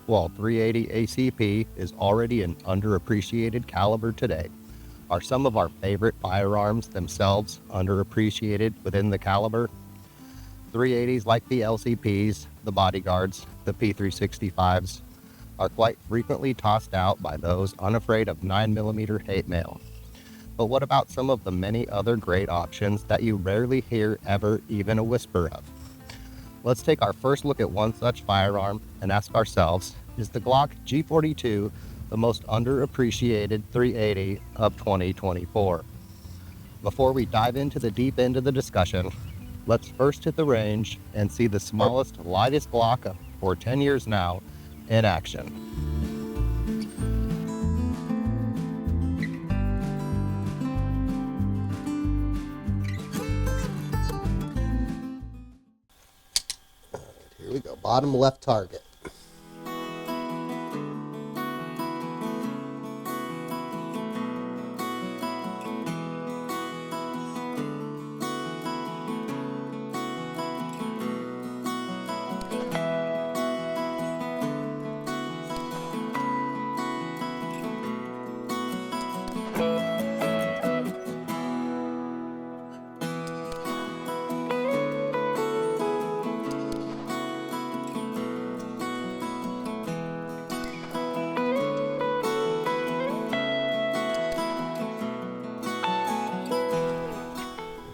While 380 ACP is already an underappreciated caliber today, are some of our favorite firearms themselves underappreciated within the caliber? 380s like the LCPs, the Bodyguards, the P365s are quite frequently tossed out by those unafraid of 9mm hate mail. But what about some of the many other great options that you rarely hear ever even a whisper of? Let's take our first look at one such firearm and ask ourselves, is the Glock G42 the most underappreciated 380 of 2024? Before we dive into the deep end of the discussion, let's first hit the range and see the smallest, lightest Glock for 10 years now in action. Here we go, bottom left target.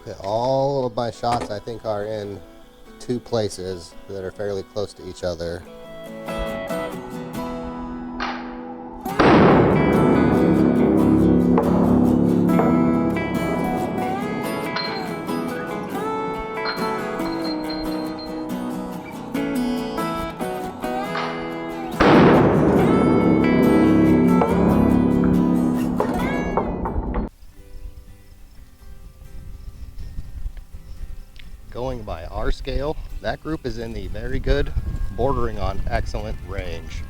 Okay, all of my shots I think are in two places that are fairly close to each other. Going by our scale, that group is in the very good, bordering on excellent range.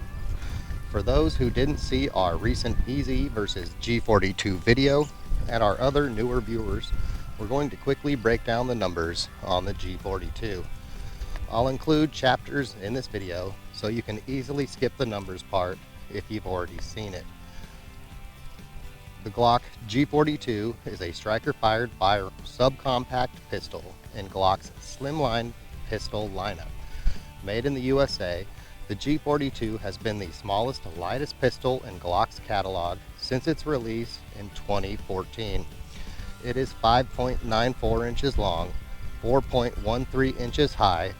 For those who didn't see our recent EZ versus G42 video and our other newer viewers, we're going to quickly break down the numbers on the G42. I'll include chapters in this video so you can easily skip the numbers part if you've already seen it. The Glock G42 is a striker-fired subcompact pistol in Glock's slimline pistol lineup. Made in the USA, the G42 has been the smallest, lightest pistol in Glock's catalog since its release in 2014. It is 5.94 inches long, 4.13 inches high,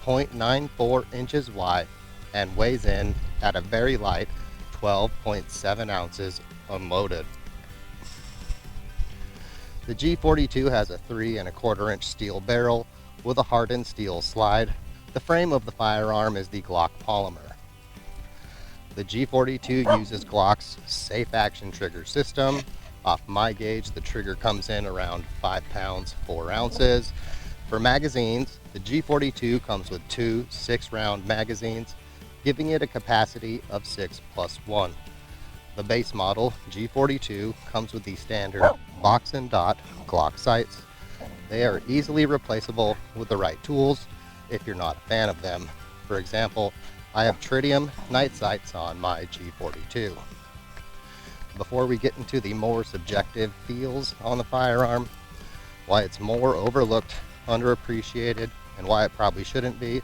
0.94 inches wide, and weighs in at a very light 12.7 ounces unloaded. The G42 has a 3¼ inch steel barrel with a hardened steel slide. The frame of the firearm is the Glock polymer. The G42 uses Glock's safe action trigger system. Off my gauge, the trigger comes in around 5 pounds, 4 ounces. For magazines, the G42 comes with two 6-round magazines, giving it a capacity of 6+1. The base model, G42, comes with the standard box and dot Glock sights. They are easily replaceable with the right tools if you're not a fan of them. For example, I have tritium night sights on my G42. Before we get into the more subjective feels on the firearm, why it's more overlooked, underappreciated, and why it probably shouldn't be,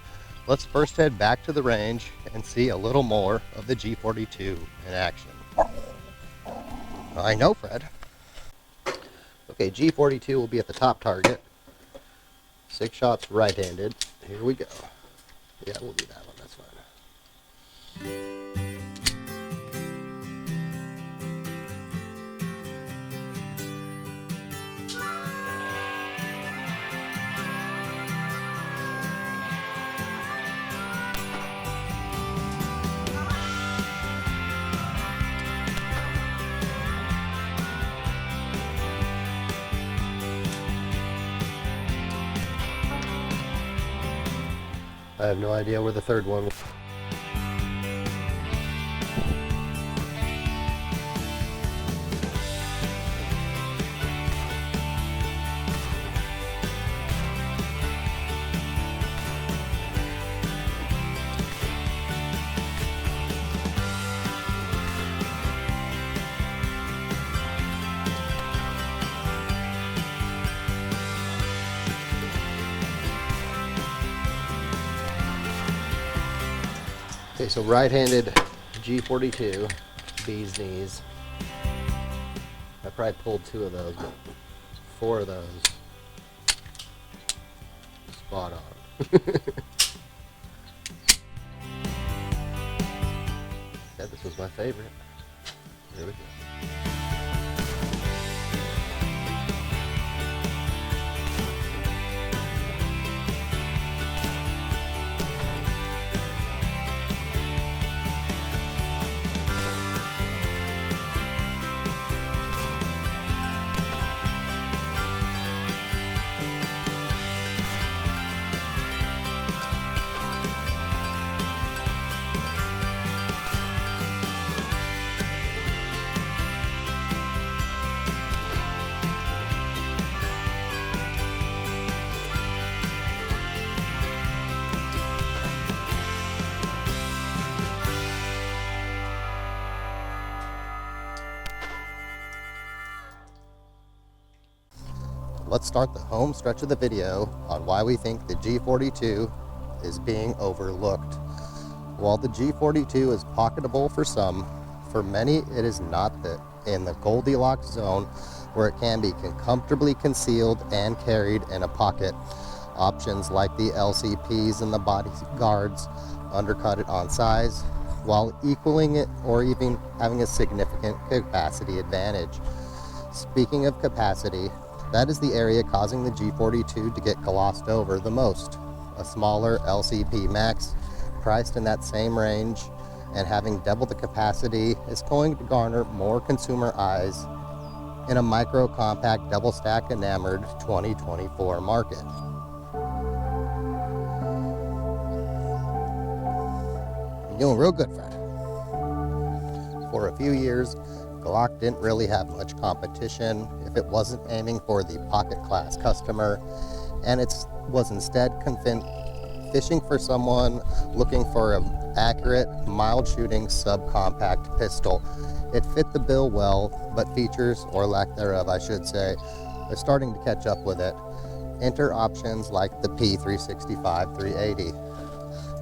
let's first head back to the range and see a little more of the G42 in action. I know, Fred. Okay, G42 will be at the top target. 6 shots right-handed. Here we go. Yeah, we'll do that one. That's fine. I have no idea where the third one was. Okay, so right-handed G42, bee's knees. I probably pulled 2 of those, but 4 of those, spot on. Yeah, this was my favorite. Here we go. Let's start the home stretch of the video on why we think the G42 is being overlooked. While the G42 is pocketable for some, for many it is not in the Goldilocks zone where it can be comfortably concealed and carried in a pocket. Options like the LCPs and the bodyguards undercut it on size while equaling it or even having a significant capacity advantage. Speaking of capacity, that is the area causing the G42 to get glossed over the most. A smaller LCP Max, priced in that same range and having double the capacity, is going to garner more consumer eyes in a micro compact double stack enamored 2024 market. You're doing real good, Fred. For a few years, Glock didn't really have much competition if it wasn't aiming for the pocket class customer, and it was instead fishing for someone looking for an accurate, mild shooting subcompact pistol. It fit the bill well, but features, or lack thereof I should say, are starting to catch up with it. Enter options like the P365 380.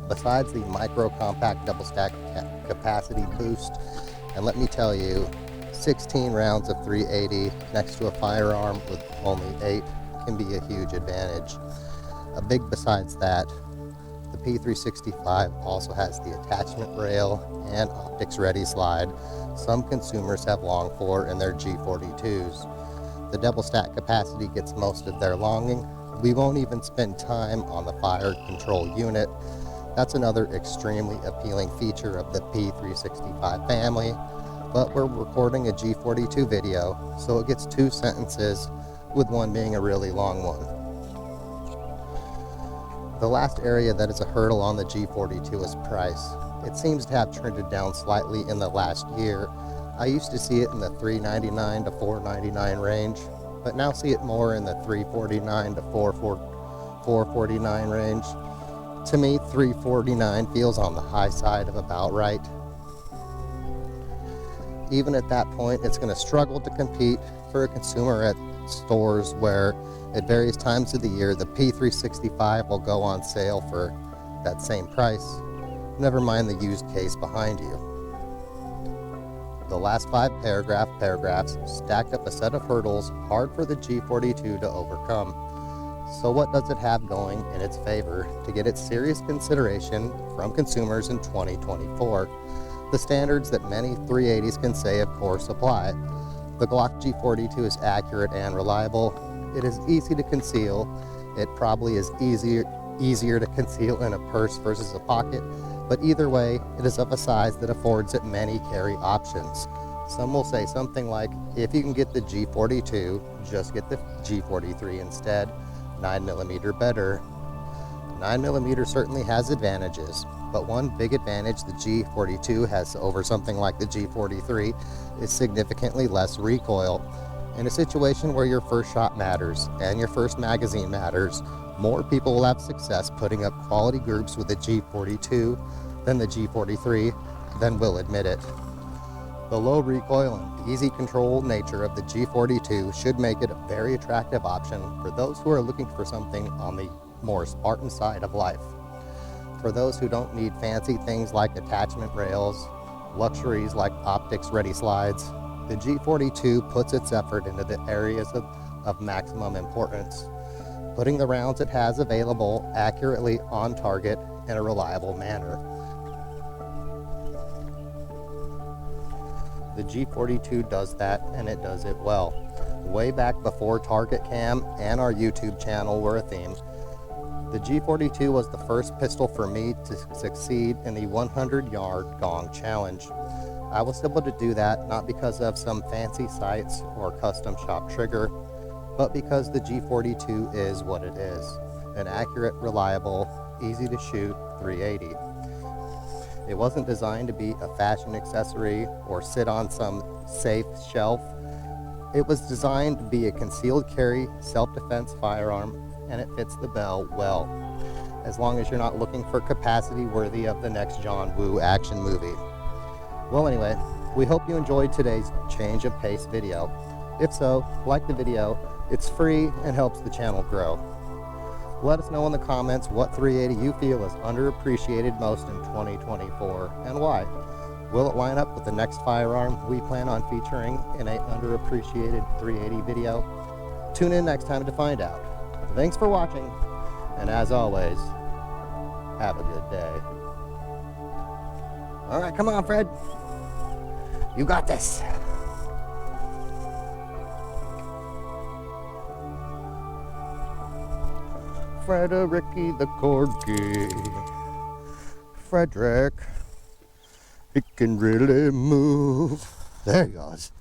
Besides the micro compact double stack capacity boost, and let me tell you, 16 rounds of 380 next to a firearm with only 8 can be a huge advantage. Besides that, the P365 also has the attachment rail and optics ready slide some consumers have longed for in their G42s. The double stack capacity gets most of their longing. We won't even spend time on the fire control unit. That's another extremely appealing feature of the P365 family, but we're recording a G42 video, so it gets 2 sentences, with one being a really long one. The last area that is a hurdle on the G42 is price. It seems to have trended down slightly in the last year. I used to see it in the $399 to $499 range, but now see it more in the $349 to $449 range. To me, $349 feels on the high side of about right. Even at that point, it's going to struggle to compete for a consumer at stores where at various times of the year the P365 will go on sale for that same price, never mind the used case behind you. The last 5 paragraphs stack up a set of hurdles hard for the G42 to overcome. So what does it have going in its favor to get its serious consideration from consumers in 2024? The standards that many 380s can say of course apply. The Glock G42 is accurate and reliable. It is easy to conceal. It probably is easier to conceal in a purse versus a pocket, but either way, it is of a size that affords it many carry options. Some will say something like, if you can get the G42, just get the G43 instead. 9mm better. 9mm certainly has advantages, but one big advantage the G42 has over something like the G43 is significantly less recoil. In a situation where your first shot matters and your first magazine matters, more people will have success putting up quality groups with the G42 than the G43, then will admit it. The low recoil and easy control nature of the G42 should make it a very attractive option for those who are looking for something on the more Spartan side of life. For those who don't need fancy things like attachment rails, luxuries like optics-ready slides, the G42 puts its effort into the areas of maximum importance, putting the rounds it has available accurately on target in a reliable manner. The G42 does that, and it does it well. Way back before Target Cam and our YouTube channel were a theme, the G42 was the first pistol for me to succeed in the 100-yard gong challenge. I was able to do that not because of some fancy sights or custom shop trigger, but because the G42 is what it is, an accurate, reliable, easy to shoot 380. It wasn't designed to be a fashion accessory or sit on some safe shelf. It was designed to be a concealed carry, self-defense firearm, and it fits the bill well, as long as you're not looking for capacity worthy of the next John Woo action movie. Well, anyway, we hope you enjoyed today's change of pace video. If so, like the video, it's free and helps the channel grow. Let us know in the comments what 380 you feel is underappreciated most in 2024 and why. Will it line up with the next firearm we plan on featuring in an underappreciated 380 video? Tune in next time to find out. Thanks for watching, and as always, have a good day. All right, come on, Fred. You got this. Fredericky the Corgi. Frederick, he can really move. There he goes.